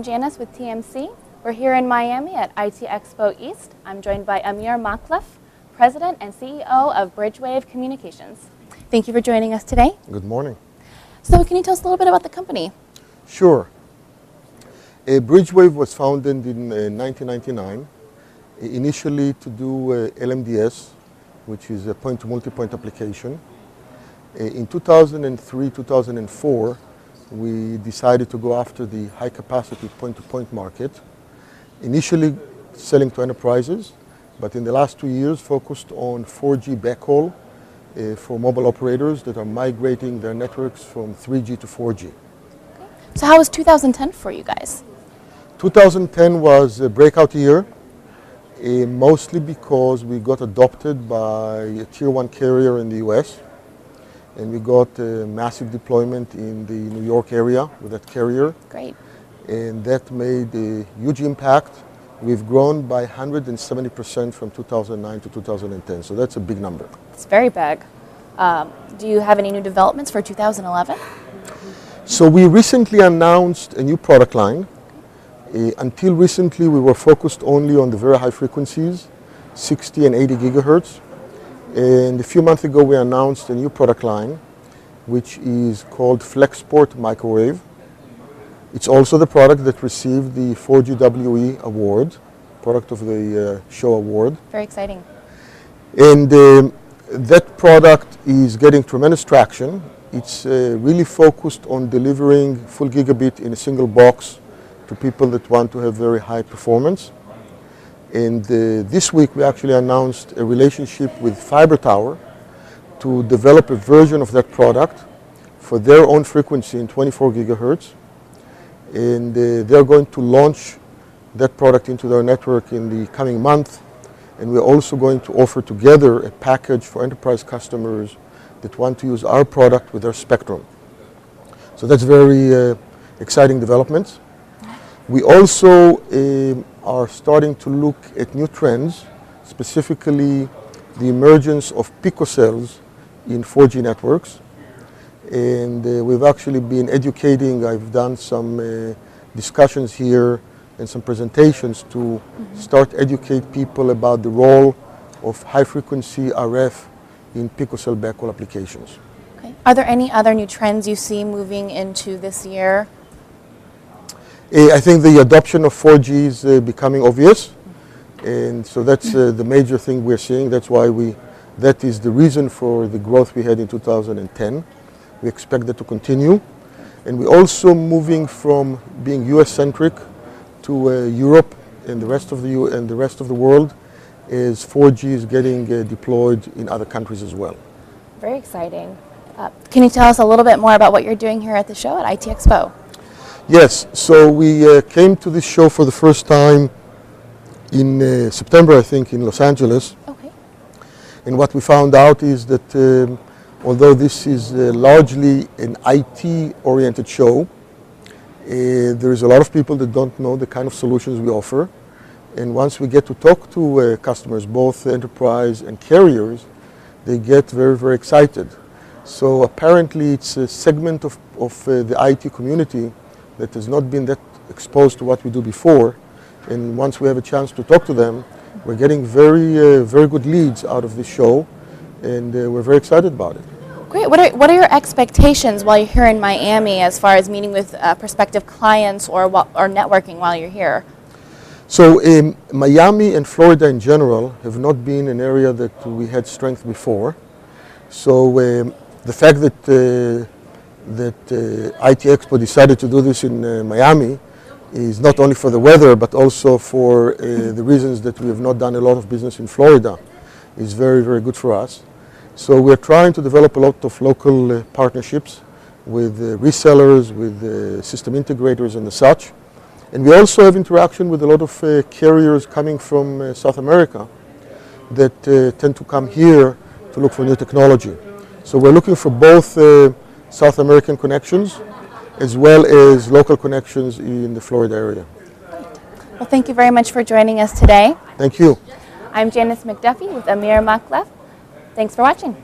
I'm Janice with TMC. We're here in Miami at IT Expo East. I'm joined by Amir Makleff, President and CEO of Bridgewave Communications. Thank you for joining us today. Good morning. So can you tell us a little bit about the company? Sure. Bridgewave was founded in 1999, initially to do LMDS, which is a point-to-multipoint application. In 2003, 2004, we decided to go after the high-capacity point-to-point market, initially selling to enterprises, but in the last 2 years focused on 4G backhaul for mobile operators that are migrating their networks from 3G to 4G. Okay. So how was 2010 for you guys? 2010 was a breakout year, mostly because we got adopted by a tier 1 carrier in the US, and we got a massive deployment in the New York area with that carrier. Great. And that made a huge impact. We've grown by 170% from 2009 to 2010, so that's a big number. It's very big. Do you have any new developments for 2011? So we recently announced a new product line. Until recently, we were focused only on the very high frequencies, 60 and 80 gigahertz. And a few months ago, we announced a new product line, which is called FlexPort Microwave. It's also the product that received the 4GWE award, product of the show award. Very exciting. And that product is getting tremendous traction. It's really focused on delivering full gigabit in a single box to people that want to have very high performance. And this week we actually announced a relationship with Fiber Tower to develop a version of that product for their own frequency in 24 gigahertz. And they're going to launch that product into their network in the coming month. And we're also going to offer together a package for enterprise customers that want to use our product with their spectrum. So that's very exciting developments. We also are starting to look at new trends, specifically the emergence of picocells in 4G networks. And we've actually been educating. I've done some discussions here and some presentations to start educate people about the role of high-frequency RF in picocell backhaul applications. Okay. Are there any other new trends you see moving into this year? I think the adoption of 4G is becoming obvious, and so that's the major thing we're seeing. That's why that is the reason for the growth we had in 2010. We expect that to continue, and we're also moving from being US-centric to Europe and the rest of the world, as 4G is getting deployed in other countries as well. Very exciting. Can you tell us a little bit more about what you're doing here at the show at IT Expo? Yes, so we came to this show for the first time in September, I think, in Los Angeles. Okay. And what we found out is that although this is largely an IT-oriented show, there is a lot of people that don't know the kind of solutions we offer. And once we get to talk to customers, both enterprise and carriers, they get very, very excited. So apparently it's a segment of the IT community that has not been that exposed to what we do before. And once we have a chance to talk to them, we're getting very, very good leads out of this show, and we're very excited about it. Great. What are your expectations while you're here in Miami as far as meeting with prospective clients or networking while you're here? So Miami and Florida in general have not been an area that we had strength before. So the fact that IT Expo decided to do this in Miami is not only for the weather, but also for the reasons that we have not done a lot of business in Florida is very, very good for us. So we're trying to develop a lot of local partnerships with resellers, with system integrators and such. And we also have interaction with a lot of carriers coming from South America that tend to come here to look for new technology. So we're looking for both South American connections as well as local connections in the Florida area. Great. Well, thank you very much for joining us today. Thank you. I'm Janice McDuffie with Amir Makleff. Thanks for watching.